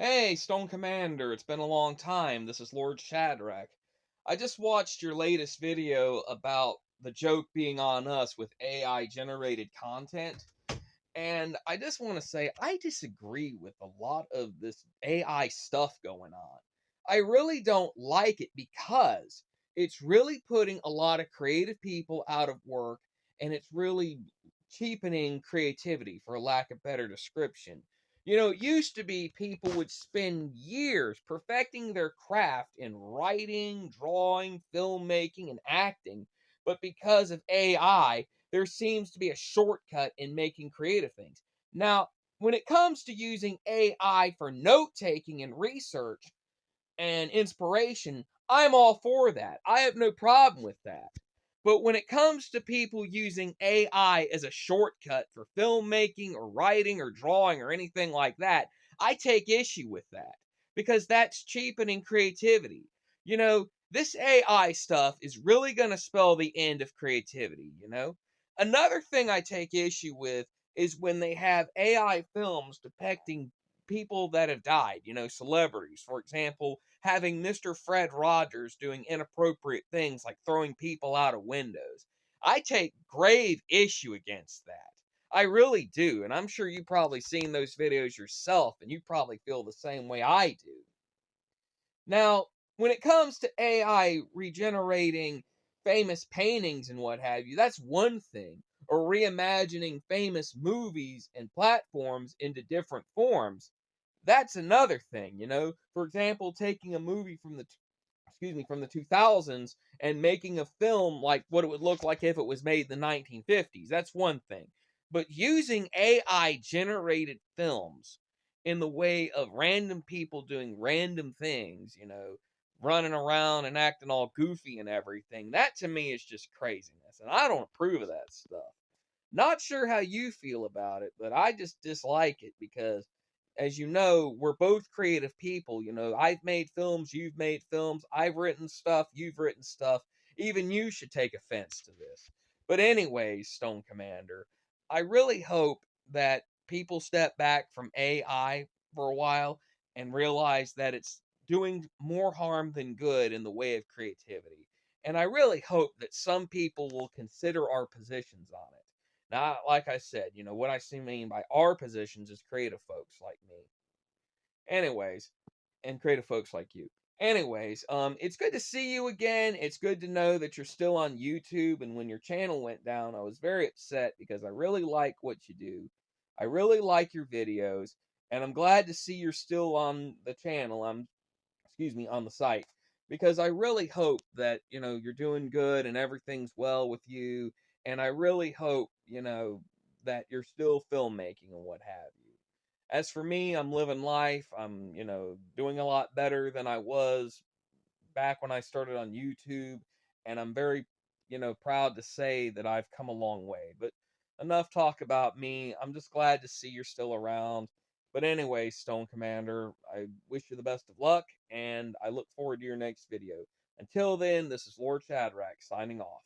Hey, Stone Commander, it's been a long time. This is Lord Shadrach. I just watched your latest video about the joke being on us with AI generated content, and I just want to say I disagree with a lot of this AI stuff going on. I really don't like it because it's really putting a lot of creative people out of work and it's really cheapening creativity, for lack of better description. It used to be people would spend years perfecting their craft in writing, drawing, filmmaking, and acting. But because of AI, there seems to be a shortcut in making creative things. Now, when it comes to using AI for note taking and research and inspiration, I'm all for that. I have no problem with that. But when it comes to people using AI as a shortcut for filmmaking or writing or drawing or anything like that, I take issue with that because that's cheapening creativity. This AI stuff is really going to spell the end of creativity. Another thing I take issue with is when they have AI films depicting people that have died, celebrities. For example, having Mr. Fred Rogers doing inappropriate things like throwing people out of windows. I take grave issue against that. I really do. And I'm sure you've probably seen those videos yourself, and you probably feel the same way I do. Now, when it comes to AI regenerating famous paintings and what have you, that's one thing. Or reimagining famous movies and platforms into different forms, that's another thing. For example, taking a movie from the 2000s and making a film like what it would look like if it was made in the 1950s. That's one thing. But using AI generated films in the way of random people doing random things, running around and acting all goofy and everything, that to me is just craziness. And I don't approve of that stuff. Not sure how you feel about it, but I just dislike it because, as you know, we're both creative people. I've made films, you've made films, I've written stuff, you've written stuff. Even you should take offense to this. But, anyways, Stone Commander, I really hope that people step back from AI for a while and realize that it's doing more harm than good in the way of creativity. And I really hope that some people will consider our positions on it. Now, like I said, what I see mean by our positions is creative folks like me. Anyways, and creative folks like you. Anyways, it's good to see you again. It's good to know that you're still on YouTube. And when your channel went down, I was very upset because I really like what you do. I really like your videos, and I'm glad to see you're still on the channel. On the site, because I really hope that you're doing good and everything's well with you, and I really hope that you're still filmmaking and what have you. As for me, I'm living life. I'm doing a lot better than I was back when I started on YouTube, and I'm very proud to say that I've come a long way. But enough talk about me. I'm just glad to see you're still around. But anyway, Stone Commander, I wish you the best of luck, and I look forward to your next video. Until then, this is Lord Shadrach signing off.